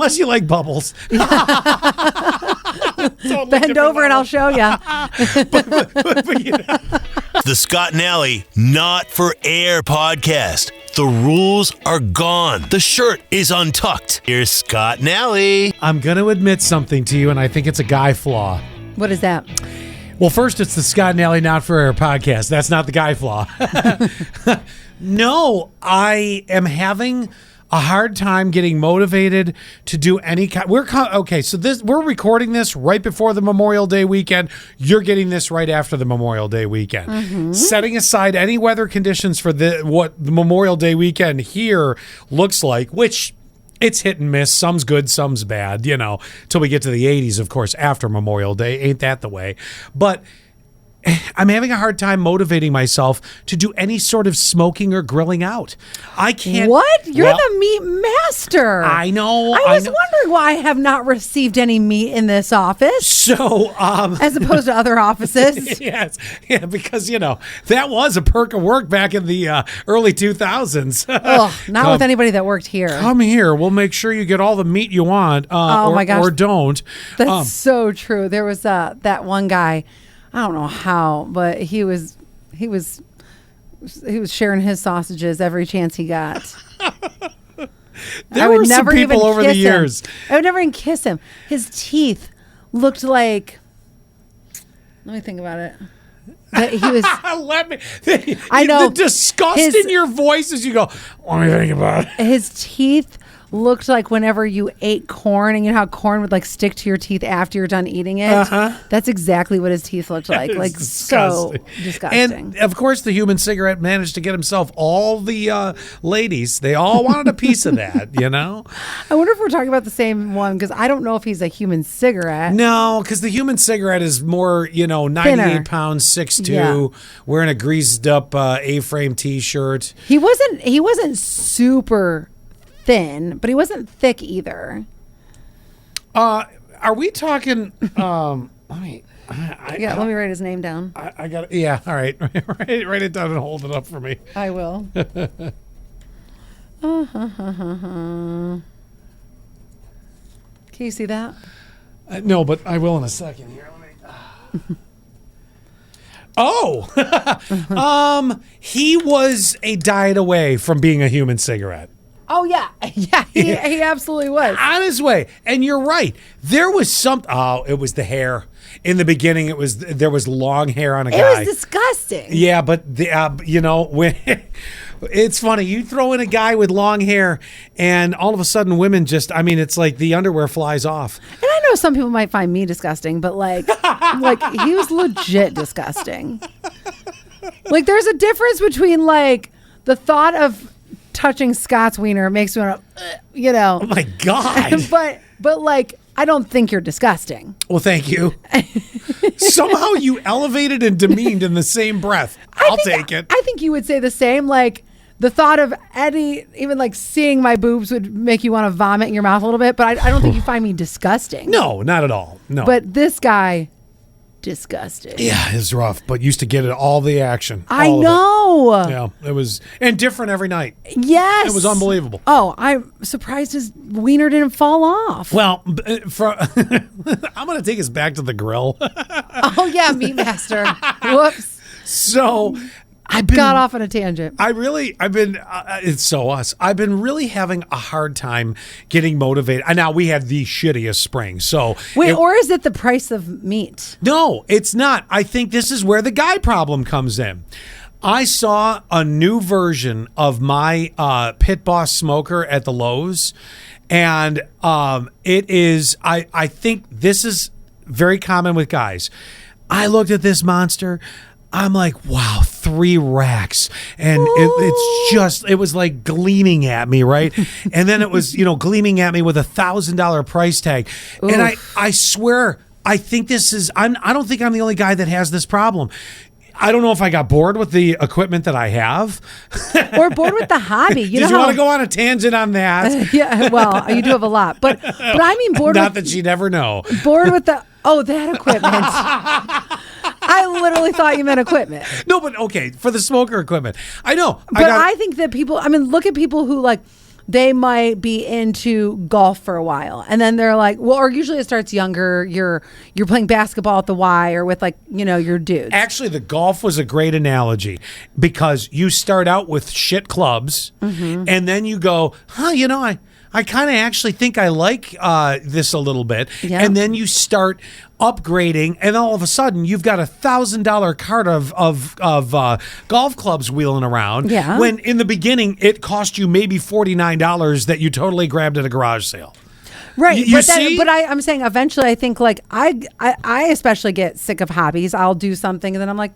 unless you like bubbles. Totally Bend over and I'll show you. The Scott and Alley Not for Air podcast. The rules are gone. The shirt is untucked. Here's Scott and Alley. I'm going to admit something to you, and I think it's a guy flaw. What is that? Well, first, it's the Scott and Alley Not for Air podcast. That's not the guy flaw. No, I am having a hard time getting motivated to do any kind. Okay, so we're recording this right before the Memorial Day weekend. You're getting this right after the Memorial Day weekend. Mm-hmm. Setting aside any weather conditions for what the Memorial Day weekend here looks like, which it's hit and miss. Some's good, some's bad, till we get to the 80s, of course, after Memorial Day. Ain't that the way? But I'm having a hard time motivating myself to do any sort of smoking or grilling out. I can't. What? You're the meat master. I know. I was wondering why I have not received any meat in this office. So, as opposed to other offices. Yes. Yeah, because, that was a perk of work back in the early 2000s. Not with anybody that worked here. Come here. We'll make sure you get all the meat you want. My gosh. Or don't. That's so true. There was that one guy. I don't know how, but he was sharing his sausages every chance he got. There were some people over the years. I would never even kiss him. His teeth looked like. Let me think about it. But he was. I know the disgust in your voice as you go. Let me think about it. His teeth looked like whenever you ate corn, and you know how corn would stick to your teeth after you're done eating it. That's exactly what his teeth looked like. So disgusting. And of course, the human cigarette managed to get himself all the ladies. They all wanted a piece of that. I wonder if we're talking about the same one, because I don't know if he's a human cigarette. No, because the human cigarette is more 98 Thinner. pounds, 6'2", wearing a greased up A-frame T-shirt. He wasn't super thin, but he wasn't thick either. Are we talking? Let me write his name down. I got it. Yeah, all right. Write it down and hold it up for me. I will. Can you see that? No, but I will in a second. Here, let me. He was a diet away from being a human cigarette. Oh, yeah. Yeah, he absolutely was. On his way. And you're right. There was it was the hair. In the beginning, there was long hair on a guy. It was disgusting. Yeah, but when it's funny. You throw in a guy with long hair, and all of a sudden, women it's like the underwear flies off. And I know some people might find me disgusting, but he was legit disgusting. There's a difference between the thought of touching Scott's wiener makes me want to, Oh my God. but I don't think you're disgusting. Well, thank you. Somehow you elevated and demeaned in the same breath. I'll take it. I think you would say the same. The thought of Eddie, even seeing my boobs would make you want to vomit in your mouth a little bit, but I don't think you find me disgusting. No, not at all. No. But this guy, disgusting. Yeah, it's rough, but used to get all the action. I know. Yeah, it was, and different every night. Yes. It was unbelievable. Oh, I'm surprised his wiener didn't fall off. Well, I'm going to take us back to the grill. Oh, yeah, Meat Master. Whoops. So I got off on a tangent. It's so us. I've been really having a hard time getting motivated. And now we had the shittiest spring. So wait, or is it the price of meat? No, it's not. I think this is where the guy problem comes in. I saw a new version of my Pit Boss smoker at the Lowe's. And it is, I think this is very common with guys. I looked at this monster. I'm like, wow, 3 racks. And it was like gleaming at me, right? And then it was, gleaming at me with $1,000 price tag. Oof. And I swear, I think I don't think I'm the only guy that has this problem. I don't know if I got bored with the equipment that I have. Or bored with the hobby. Did you want to go on a tangent on that? Yeah, well, you do have a lot. But I mean bored Not that she'd ever know. Bored with that equipment. I literally thought you meant equipment. No, but okay, for the smoker equipment. I know. But I think that people, look at people who they might be into golf for a while, and then they're like, well, or usually it starts younger. You're playing basketball at the Y or with your dudes. Actually, the golf was a great analogy because you start out with shit clubs, and then you go, I kind of actually think I like this a little bit. Yeah. And then you start upgrading, and all of a sudden you've got $1,000 cart of golf clubs wheeling around. Yeah. When in the beginning it cost you maybe $49 that you totally grabbed at a garage sale. Right. You see? But I'm saying eventually I think I especially get sick of hobbies. I'll do something and then I'm like,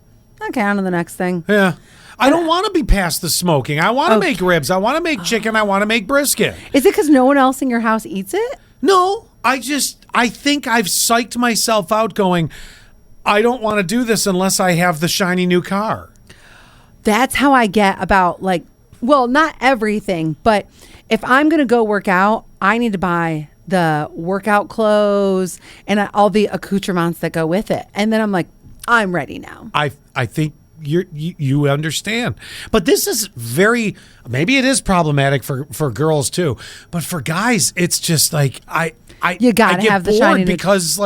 okay, on to the next thing. Yeah. I don't want to be past the smoking. I want to make ribs. I want to make chicken. I want to make brisket. Is it because no one else in your house eats it? No, I think I've psyched myself out going, I don't want to do this unless I have the shiny new car. That's how I get about not everything, but if I'm going to go work out, I need to buy the workout clothes and all the accoutrements that go with it. And then I'm like, I'm ready now. I think you understand, but this is maybe it is problematic for girls too, but for guys it's just like you gotta have the shiny because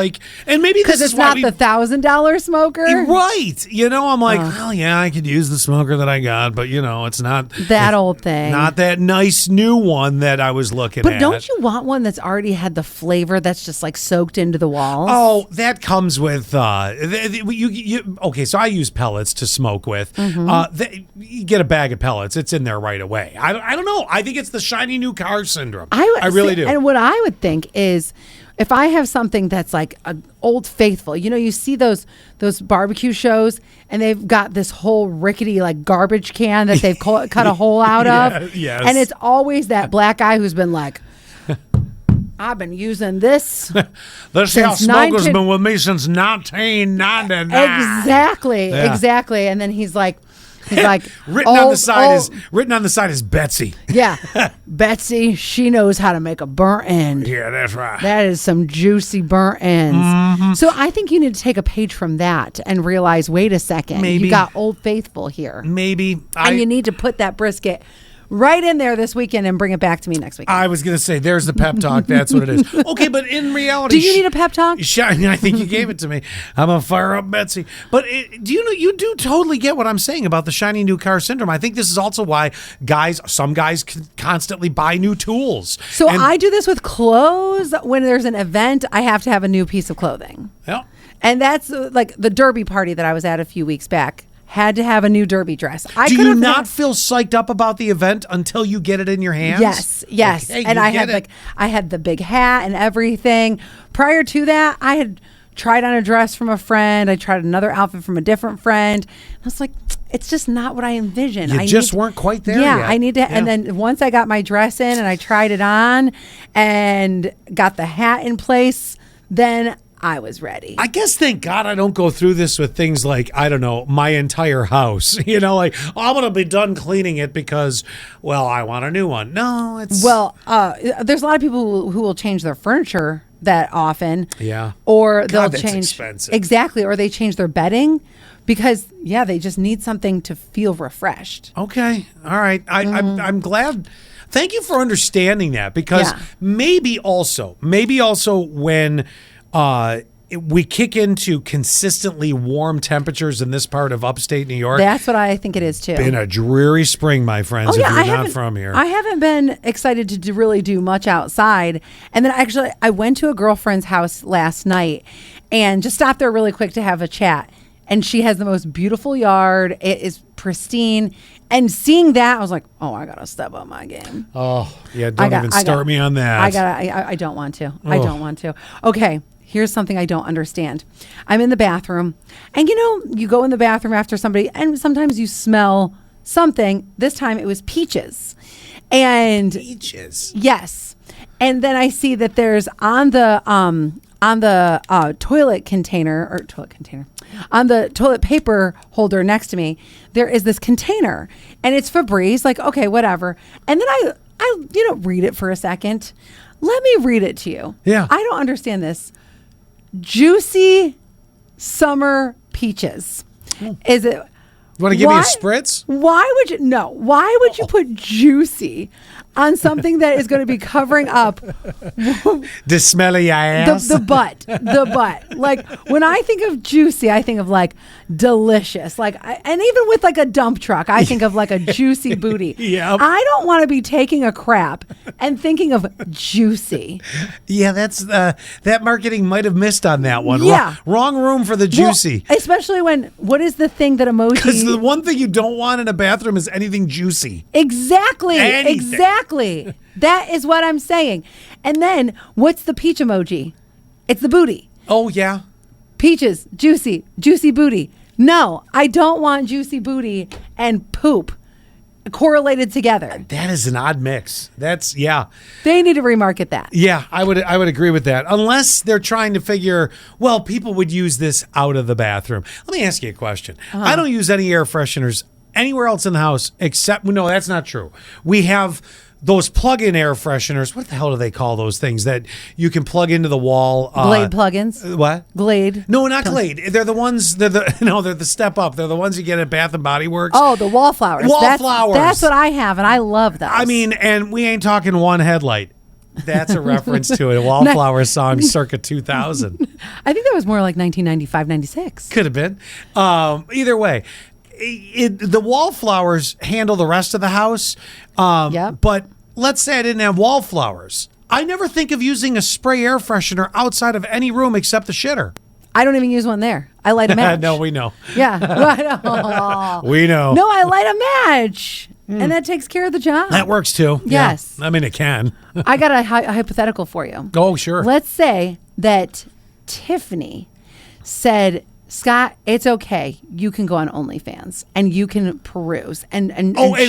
and maybe because it's not the $1,000 smoker, right? I'm like, well, yeah, I could use the smoker that I got, but it's not that old thing, not that nice new one that I was looking at. But don't you want one that's already had the flavor that's just soaked into the walls? Oh, that comes with okay. So I use pellets to smoke with. You get a bag of pellets; it's in there right away. I don't know. I think it's the shiny new car syndrome. I really do. And what I would think is, if I have something that's like an Old Faithful, you see those barbecue shows, and they've got this whole rickety garbage can that they've cut a hole out of, yes. And it's always that black guy who's been like, I've been using this. This house smoker's been with me since 1999. Exactly. And then he's like, written on the side is Betsy. Yeah, Betsy. She knows how to make a burnt end. Yeah, that's right. That is some juicy burnt ends. So I think you need to take a page from that and realize, wait a second, maybe you got Old Faithful here. Maybe, and you need to put that brisket right in there this weekend and bring it back to me next week. I was going to say, there's the pep talk. That's what it is. Okay, but in reality... Do you need a pep talk? I think you gave it to me. I'm going to fire up Betsy. But you do totally get what I'm saying about the shiny new car syndrome. I think this is also why some guys constantly buy new tools. So I do this with clothes. When there's an event, I have to have a new piece of clothing. Yeah. And that's like the derby party that I was at a few weeks back. Had to have a new derby dress. Do you not feel psyched up about the event until you get it in your hands? Yes. Okay, and I had the big hat and everything. Prior to that, I had tried on a dress from a friend. I tried another outfit from a different friend. I was like, it's just not what I envisioned. You just weren't quite there yet. I need to. Yeah. And then once I got my dress in and I tried it on and got the hat in place, then I was ready. I guess, thank God, I don't go through this with things like, I don't know, my entire house. I'm going to be done cleaning it because, well, I want a new one. No, it's... Well, there's a lot of people who will change their furniture that often. Yeah. Or they'll that's change... expensive. Exactly. Or they change their bedding because, they just need something to feel refreshed. Okay. All right. I'm glad... Thank you for understanding that because maybe also when... we kick into consistently warm temperatures in this part of upstate New York. That's what I think it is too. Been a dreary spring, my friends, if you're not from here. I haven't been excited to really do much outside. And then actually, I went to a girlfriend's house last night and just stopped there really quick to have a chat. And she has the most beautiful yard. It is pristine. And seeing that, I was like, oh, I got to step up my game. Oh, yeah, don't even start me on that. I don't want to. I don't want to. Okay. Here's something I don't understand. I'm in the bathroom, and you go in the bathroom after somebody, and sometimes you smell something. This time it was peaches. And peaches? Yes. And then I see that there's on the toilet container, on the toilet paper holder next to me, there is this container, and it's Febreze, like, okay, whatever. And then I read it for a second. Let me read it to you. Yeah. I don't understand this. Juicy summer peaches. Is it? You want to give me a spritz? Why would you? No. Why would you put juicy on something that is going to be covering up The smelly ass. the butt. Like when I think of juicy, I think of like delicious. Like, and even with like a dump truck, I think of like a juicy booty. Yep. I don't want to be taking a crap and thinking of juicy. Yeah, that's that marketing might have missed on that one. Yeah. Wrong room for the juicy. Well, especially when, what is the thing that emoji? Because the one thing you don't want in a bathroom is anything juicy. Exactly. Anything. Exactly. That is what I'm saying. And then what's the peach emoji? It's the booty. Oh, yeah. Peaches, juicy booty. No, I don't want juicy booty and poop correlated together. That is an odd mix. That's, yeah. They need to remarket that. Yeah, I would agree with that. Unless they're trying to figure, well, people would use this out of the bathroom. Let me ask you a question. I don't use any air fresheners anywhere else in the house except, no, that's not true. We have those plug-in air fresheners. What the hell do they call those things that you can plug into the wall? Glade plugins. What? Glade. No, not Glade. They're the ones. They're the step up. They're the ones you get at Bath and Body Works. Oh, the wallflowers. Wallflowers. That's what I have, and I love those. I mean, and we ain't talking one headlight. That's a reference to a Wallflower song circa 2000. I think that was more like 1995, 96. Could have been. Either way. The wallflowers handle the rest of the house. Yep. But let's say I didn't have wallflowers. I never think of using a spray air freshener outside of any room except the shitter. I don't even use one there. I light a match. No, we know. Yeah. We know. No, I light a match. And that takes care of the job. That works too. Yes. Yeah. I mean, it can. I got a hypothetical for you. Oh, sure. Let's say that Tiffany said, Scott, it's okay. You can go on OnlyFans and you can peruse and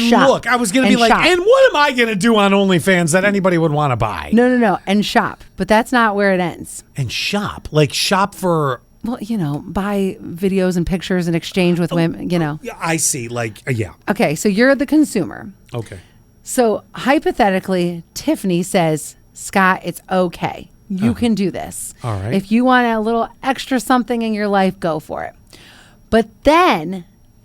shop. Look, I was going to be like, shop. and what am I going to do on OnlyFans that anybody would want to buy? No. And shop. But that's not where it ends. And shop. Like shop for... Well, buy videos and pictures and exchange with women, Yeah, I see. Like, yeah. Okay, so you're the consumer. Okay. So hypothetically, Tiffany says, Scott, it's okay. You can do this. All right. If you want a little extra something in your life, go for it. But then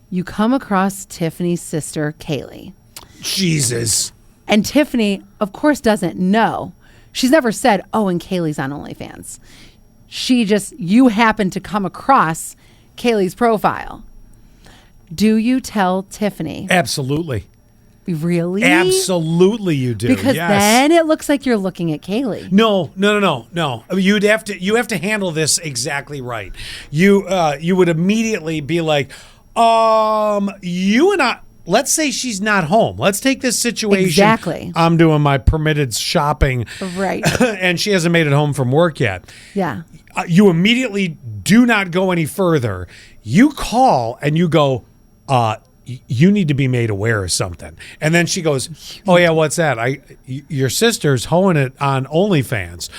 you come across Tiffany's sister, Kaylee. Jesus. And Tiffany, of course, doesn't know. She's never said, oh, and Kaylee's on OnlyFans. You happen to come across Kaylee's profile. Do you tell Tiffany? Absolutely. Really? Absolutely you do. Because yes. then it looks like you're looking at Kaylee. No. You have to handle this exactly right. You would immediately be like, you and I, let's say she's not home. Let's take this situation. Exactly. I'm doing my permitted shopping. Right. And she hasn't made it home from work yet. Yeah. You immediately do not go any further. You call and you go, you need to be made aware of something. And then she goes, oh yeah, what's that? Your sister's hoeing it on OnlyFans.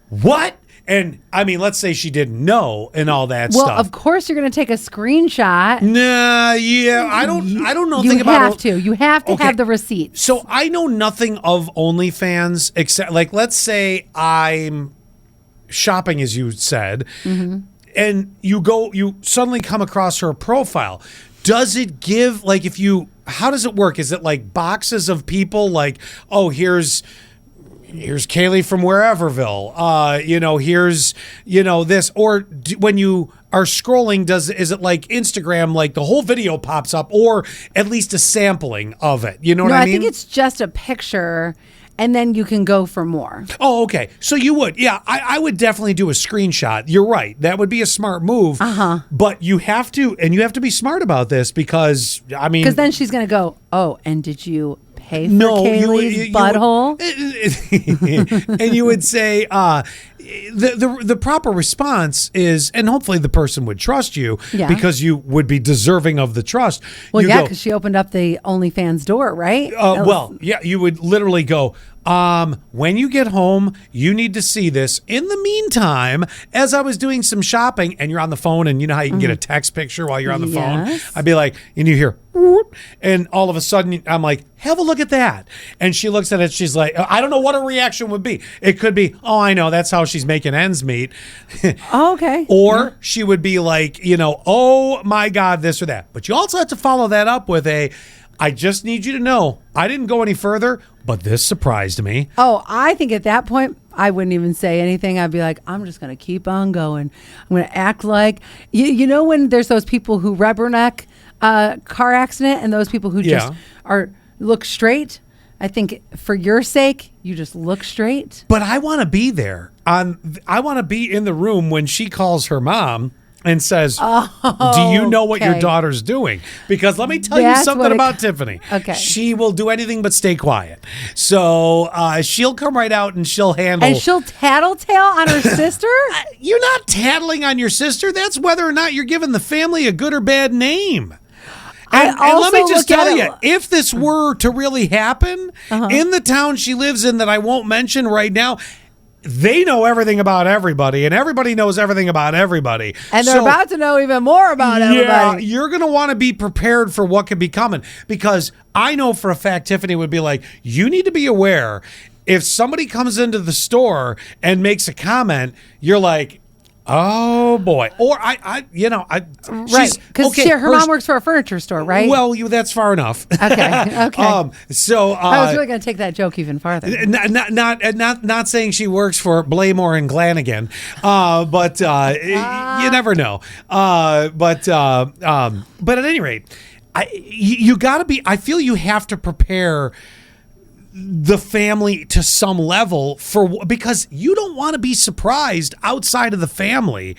What? And I mean, let's say she didn't know and all that stuff. Well, of course you're going to take a screenshot. Nah, yeah, I don't know. You have to. You have to have the receipts. So I know nothing of OnlyFans except, like, let's say I'm shopping, as you said, and you suddenly come across her profile. Does it give, like, how does it work? Is it like boxes of people, like, oh, here's Kaylee from whereverville, here's, this, or when you are scrolling, is it like Instagram, like the whole video pops up, or at least a sampling of it? You know what I mean? I think it's just a picture, and then you can go for more. Oh, okay. So you would. Yeah, I would definitely do a screenshot. You're right. That would be a smart move. But you have to be smart about this because, I mean. Because then she's going to go, oh, and did you pay for Kaylee's butthole? And you would say, the proper response is, and hopefully the person would trust you because you would be deserving of the trust. Well, because she opened up the OnlyFans door, right? You would literally go, when you get home, you need to see this. In the meantime, as I was doing some shopping, and you're on the phone, and you know how you can get a text picture while you're on the phone? I'd be like, and you hear, whoop, and all of a sudden, I'm like, have a look at that. And she looks at it, she's like, I don't know what her reaction would be. It could be, oh, I know, that's how she's making ends meet. Oh, okay. Or she would be like, oh my God, this or that. But you also have to follow that up with I just need you to know, I didn't go any further, But this surprised me. Oh, I think at that point, I wouldn't even say anything. I'd be like, I'm just going to keep on going. I'm going to act like, you know, when there's those people who rubberneck car accident and those people who just look straight. I think for your sake, you just look straight. But I want to be there. I want to be in the room when she calls her mom and says, do you know what your daughter's doing? Because let me tell you something about Tiffany. Okay. She will do anything but stay quiet. So she'll come right out and she'll handle. And she'll tattletale on her sister? You're not tattling on your sister. That's whether or not you're giving the family a good or bad name. And let me just tell you, if this were to really happen in the town she lives in that I won't mention right now, they know everything about everybody, and everybody knows everything about everybody. And they're about to know even more about everybody. Yeah, you're going to want to be prepared for what could be coming, because I know for a fact Tiffany would be like, you need to be aware if somebody comes into the store and makes a comment, you're like, oh boy. Or right, because her mom works for a furniture store, right? Well, that's far enough. Okay. So I was really going to take that joke even farther. Not saying she works for Blaymore and Glanigan, but you never know. But at any rate, you got to be. I feel you have to prepare the family to some level because you don't want to be surprised outside of the family.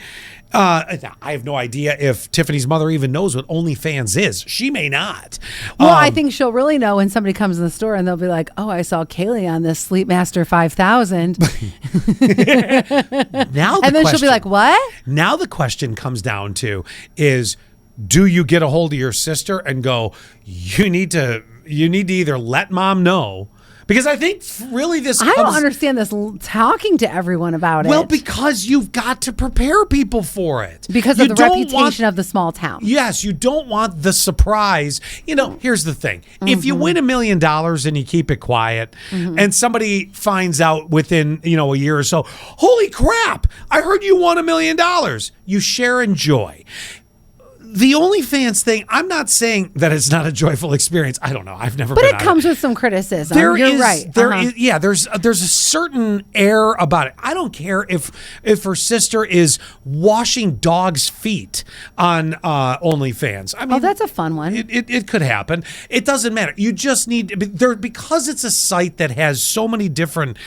I have no idea if Tiffany's mother even knows what OnlyFans is. She may not. Well, I think she'll really know when somebody comes in the store and they'll be like, oh, I saw Kaylee on this Sleepmaster 5000. And then she'll be like, what? Now the question comes down to is, do you get a hold of your sister and go, you need to either let mom know. Because I think really I don't understand this talking to everyone about it. Well, because you've got to prepare people for it. Because of the reputation of the small town. Yes, you don't want the surprise. Here's the thing. If you win $1 million and you keep it quiet and somebody finds out within, a year or so, holy crap, I heard you won $1 million. You share in joy. The OnlyFans thing, I'm not saying that it's not a joyful experience. I don't know. I've never been on it. But it comes with some criticism. You're right. There's a certain air about it. I don't care if her sister is washing dogs' feet on OnlyFans. I mean, that's a fun one. It could happen. It doesn't matter. You just need because it's a site that has so many different,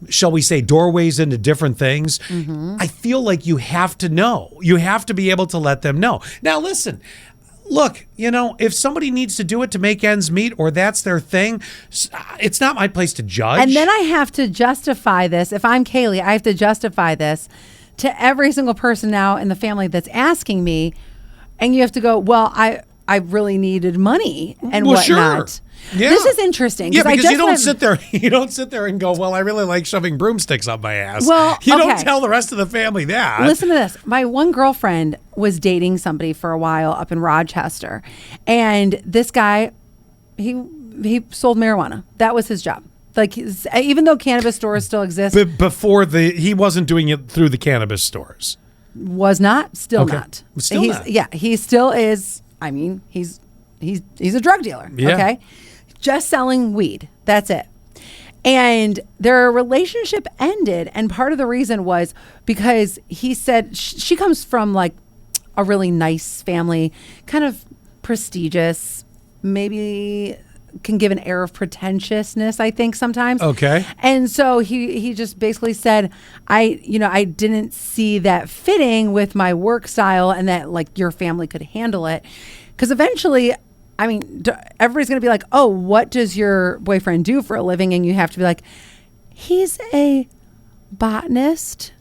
shall we say, doorways into different things. I feel like you have to know. You have to be able to let them know. Now, listen, look, if somebody needs to do it to make ends meet or that's their thing, it's not my place to judge. And then I have to justify this. If I'm Kaylee, I have to justify this to every single person now in the family that's asking me. And you have to go, well, I really needed money and whatnot. Sure. Yeah. This is interesting. Yeah, because you don't sit there and go, well, I really like shoving broomsticks up my ass. Well, you don't tell the rest of the family that. Listen to this. My one girlfriend was dating somebody for a while up in Rochester. And this guy, he sold marijuana. That was his job. Like, even though cannabis stores still exist. Before he wasn't doing it through the cannabis stores. Was not. Still not. Still not. Yeah, he still is. I mean, he's a drug dealer. Yeah. Okay. Just selling weed. That's it. And their relationship ended. And part of the reason was because he said she comes from like a really nice family, kind of prestigious, maybe can give an air of pretentiousness, I think, sometimes. Okay. And so he just basically said, I didn't see that fitting with my work style and that like your family could handle it. Because eventually, I mean, everybody's going to be like, oh, what does your boyfriend do for a living? And you have to be like, he's a botanist.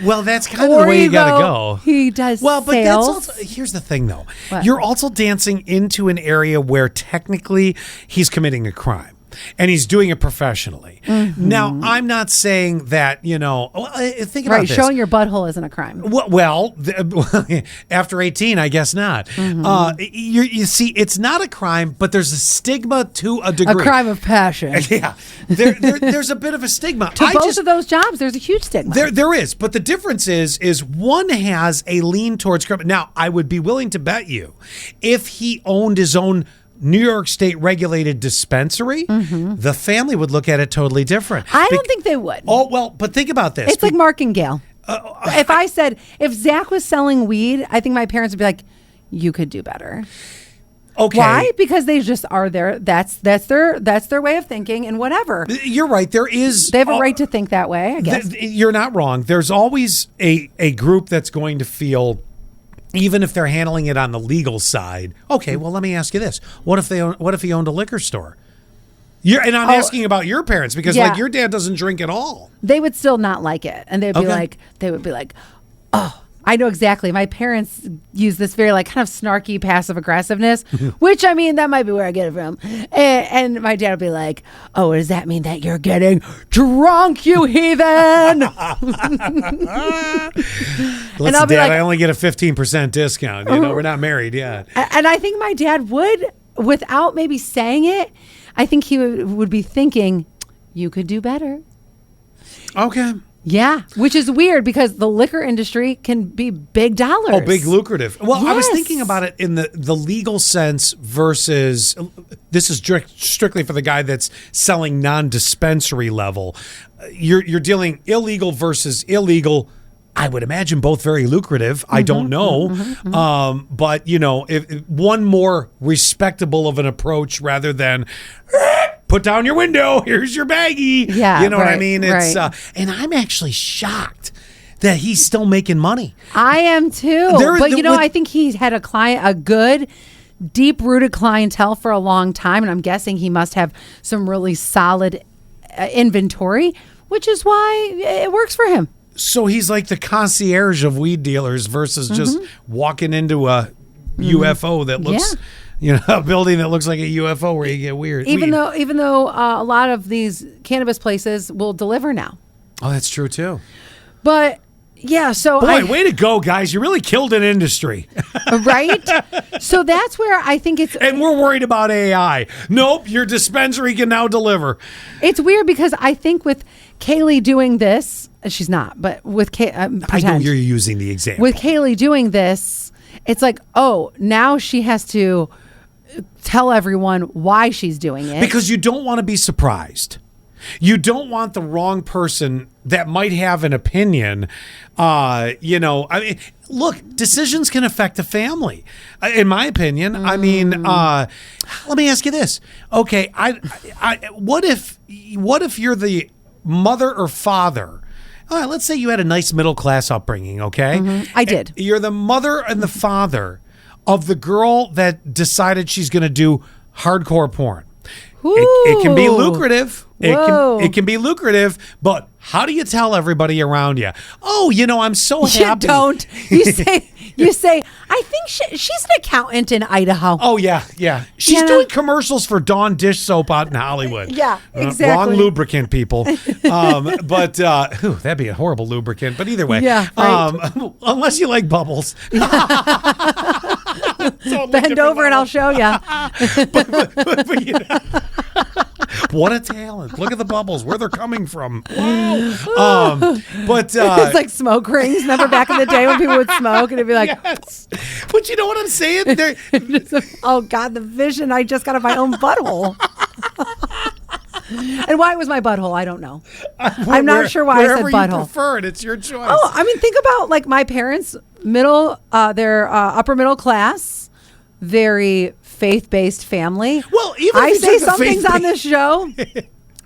Well, that's kind of the way you got to go. He does but sales. that's also, here's the thing, though. What? You're also dancing into an area where technically he's committing a crime. And he's doing it professionally. Now, I'm not saying that, think about this. Showing your butthole isn't a crime. Well, after 18, I guess not. You see, it's not a crime, but there's a stigma to a degree. A crime of passion. Yeah. There's a bit of a stigma. To both of those jobs, there's a huge stigma. There is. But the difference is one has a lean towards crime. Now, I would be willing to bet you if he owned his own New York State regulated dispensary, the family would look at it totally different. I don't think they would. Oh, well, but think about this. It's like Mark and Gail. If Zach was selling weed, I think my parents would be like, you could do better. Okay. Why? Because they just are there. That's their way of thinking, and whatever. You're right. They have a right to think that way, I guess. You're not wrong. There's always a group that's going to feel, even if they're handling it on the legal side. Okay, well, let me ask you this: what if he owned a liquor store? And I'm asking about your parents because like your dad doesn't drink at all. They would still not like it, and they would be like, oh. I know exactly. My parents use this very kind of snarky passive aggressiveness, which I mean, that might be where I get it from. And my dad would be like, oh, does that mean that you're getting drunk, you heathen? Listen, Dad, I only get a 15% discount. We're not married yet. And I think my dad would, without maybe saying it, I think he would be thinking, you could do better. Okay. Yeah, which is weird because the liquor industry can be big dollars. Oh, big lucrative. Well, yes. I was thinking about it in the legal sense versus, this is strictly for the guy that's selling non-dispensary level. You're dealing illegal versus illegal. I would imagine both very lucrative. I don't know. But, if one more respectable of an approach rather than put down your window, here's your baggie. Yeah, you know what I mean? It's and I'm actually shocked that he's still making money. I am too. I think he's had a good deep-rooted clientele for a long time, and I'm guessing he must have some really solid inventory, which is why it works for him. So he's like the concierge of weed dealers versus just walking into a UFO that looks, a building that looks like a UFO where you get weird. Even though a lot of these cannabis places will deliver now. Oh, that's true too. But yeah, so way to go, guys! You really killed an industry, right? So that's where I think it's. And we're worried about AI. Nope, your dispensary can now deliver. It's weird because I think with Kaylee doing this, she's not, but with I know you're using the example. With Kaylee doing this, it's like, oh, now she has to tell everyone why she's doing it because you don't want to be surprised. You don't want the wrong person that might have an opinion. Look, decisions can affect a family. In my opinion, I mean, let me ask you this. Okay, what if you're the mother or father? All right, let's say you had a nice middle class upbringing. Okay, I did. You're the mother and the father of the girl that decided she's going to do hardcore porn. It can be lucrative. It can be lucrative, but how do you tell everybody around you? Oh, I'm so happy. You don't. You say, I think she's an accountant in Idaho. Oh, yeah. She's doing commercials for Dawn dish soap out in Hollywood. Yeah, exactly. Wrong lubricant, people. But that'd be a horrible lubricant. But either way, unless you like bubbles. Bend over and I'll show you. but what a talent. Look at the bubbles, where they're coming from. Wow. But it's like smoke rings. Remember back in the day when people would smoke and it'd be like, yes. But you know what I'm saying? Oh God, the vision. I just got of my own butthole. And why it was my butthole, I don't know. I'm not sure why I said butthole. Wherever you prefer it, it's your choice. Oh, I mean, think about like my parents, they're upper middle class, very faith-based family. Well, even I say some things on this show,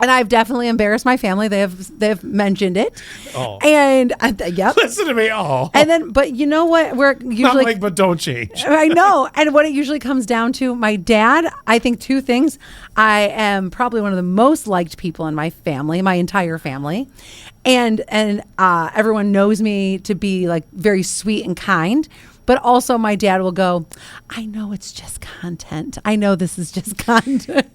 and I've definitely embarrassed my family. They've mentioned it. Oh, and yep. Listen to me. Oh, and then, but you know what? We're usually not like, but don't change. I know, and what it usually comes down to, my dad. I think two things. I am probably one of the most liked people in my family, my entire family, and everyone knows me to be like very sweet and kind. But also my dad will go, I know it's just content. I know this is just content.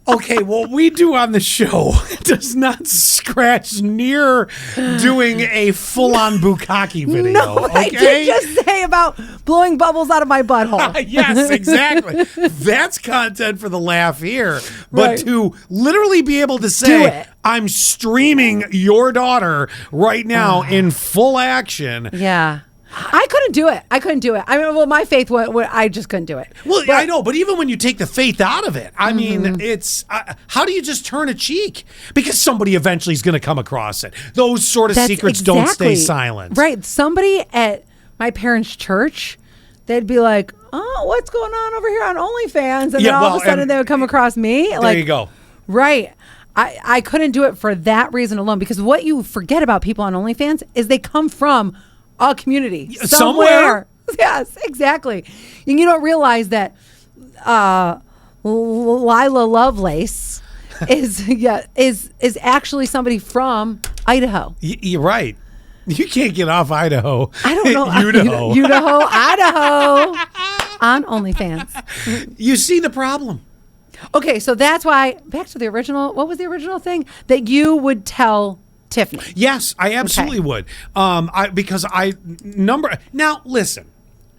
Okay, what we do on the show does not scratch near doing a full-on bukkake video. No, okay? I did just say about blowing bubbles out of my butthole. Yes, exactly. That's content for the laugh here. But right. To literally be able to say, I'm streaming your daughter right now in full action. Yeah. I couldn't do it. I mean, well, my faith, I just couldn't do it. Well, I know, but even when you take the faith out of it, I mean, it's how do you just turn a cheek? Because somebody eventually is going to come across it. Those sort of secrets don't stay silent. Right. Somebody at my parents' church, they'd be like, oh, what's going on over here on OnlyFans? And then all of a sudden they would come across me. There you go. Right. I couldn't do it for that reason alone, because what you forget about people on OnlyFans is they come from a community somewhere. Yes, exactly. And you don't realize that Lila Lovelace is actually somebody from Idaho. You're right. You can't get off Idaho. I don't know. Idaho, on OnlyFans. You see the problem. Okay, so that's why, back to the original, what was the original thing? That you would tell Tiffany. Yes, I absolutely would. Now listen,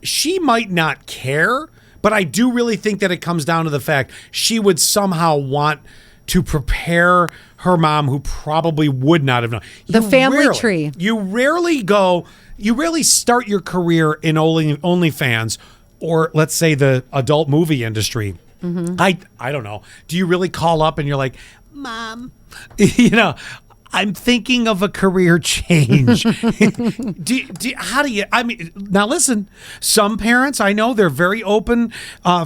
she might not care, but I do really think that it comes down to the fact she would somehow want to prepare her mom, who probably would not have known. The family tree. You rarely start your career in OnlyFans, or let's say the adult movie industry. Mm-hmm. I don't know. Do you really call up and you're like, Mom, I'm thinking of a career change. I mean, now listen, some parents, I know they're very open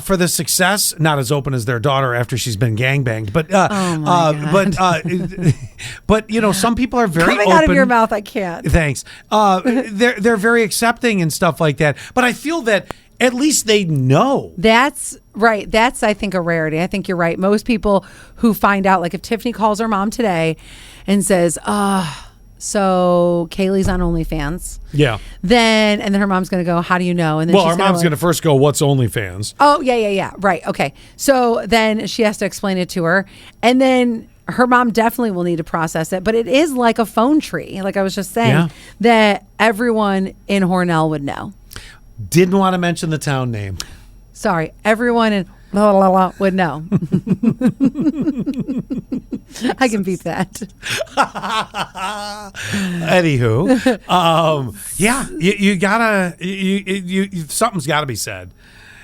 for the success, not as open as their daughter after she's been gangbanged, but some people are very coming open. Out of your mouth, I can't. Thanks. They're very accepting and stuff like that. But I feel that at least they know. That's right. That's, I think, a rarity. I think you're right. Most people who find out, like if Tiffany calls her mom today and says, so Kaylee's on OnlyFans. Yeah. And then her mom's going to go, how do you know? And then her mom's going to first go, what's OnlyFans? Oh, yeah. Right. Okay. So then she has to explain it to her. And then her mom definitely will need to process it. But it is like a phone tree. Like I was just saying, that everyone in Hornell would know. Didn't want to mention the town name. Sorry, everyone in would know. I can beat that. Anywho, you gotta, something's got to be said.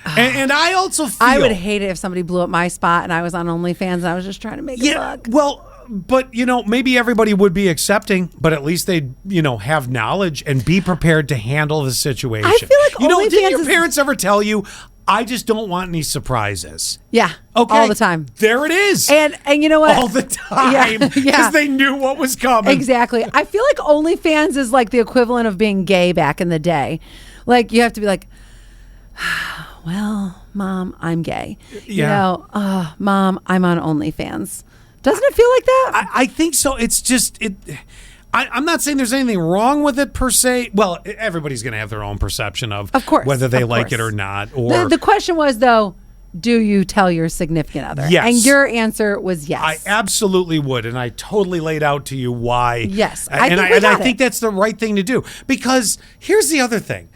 And I also feel I would hate it if somebody blew up my spot and I was on OnlyFans and I was just trying to make a buck. Well, but maybe everybody would be accepting, but at least they'd have knowledge and be prepared to handle the situation. I feel like didn't your parents ever tell you, I just don't want any surprises? Yeah. Okay. All the time. There it is. And you know what? All the time. Because they knew what was coming. Exactly. I feel like OnlyFans is like the equivalent of being gay back in the day. Like you have to be like, well, Mom, I'm gay. Yeah. Mom, I'm on OnlyFans. Doesn't it feel like that? I think so. It's just I'm not saying there's anything wrong with it per se. Well, everybody's going to have their own perception of course, whether they like it or not. Or the question was, though, do you tell your significant other? Yes. And your answer was yes. I absolutely would, and I totally laid out to you why. Yes, I think that's the right thing to do, because here's the other thing.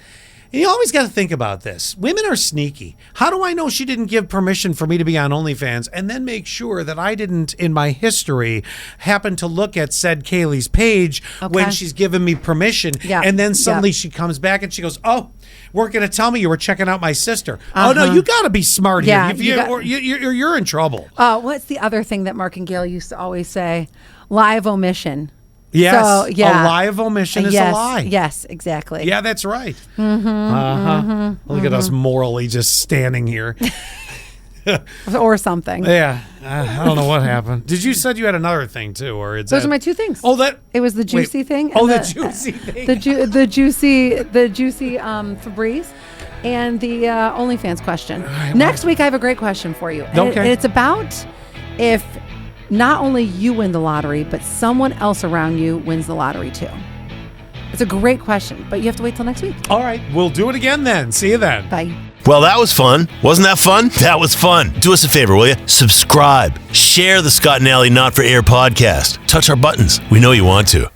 You always got to think about this. Women are sneaky. How do I know she didn't give permission for me to be on OnlyFans and then make sure that I didn't, in my history, happen to look at said Kaylee's page when she's given me permission, and then suddenly she comes back and she goes, oh, weren't going to tell me you were checking out my sister. Oh, no, you got to be smart here. You're in trouble. What's the other thing that Mark and Gail used to always say? Live omission. Yes, a live omission is a lie. Yes, exactly. Yeah, that's right. Look at us morally just standing here. Or something. Yeah, I don't know what happened. Did you said you had another thing too, or those are my two things? Oh, it was the juicy thing. Oh, the juicy thing. The juicy Febreze. And the OnlyFans question. Right, next week, I have a great question for you. And it's about if not only you win the lottery, but someone else around you wins the lottery too. It's a great question, but you have to wait till next week. All right. We'll do it again then. See you then. Bye. Well, that was fun. Wasn't that fun? That was fun. Do us a favor, will you? Subscribe. Share the Scott and Alley Not For Air podcast. Touch our buttons. We know you want to.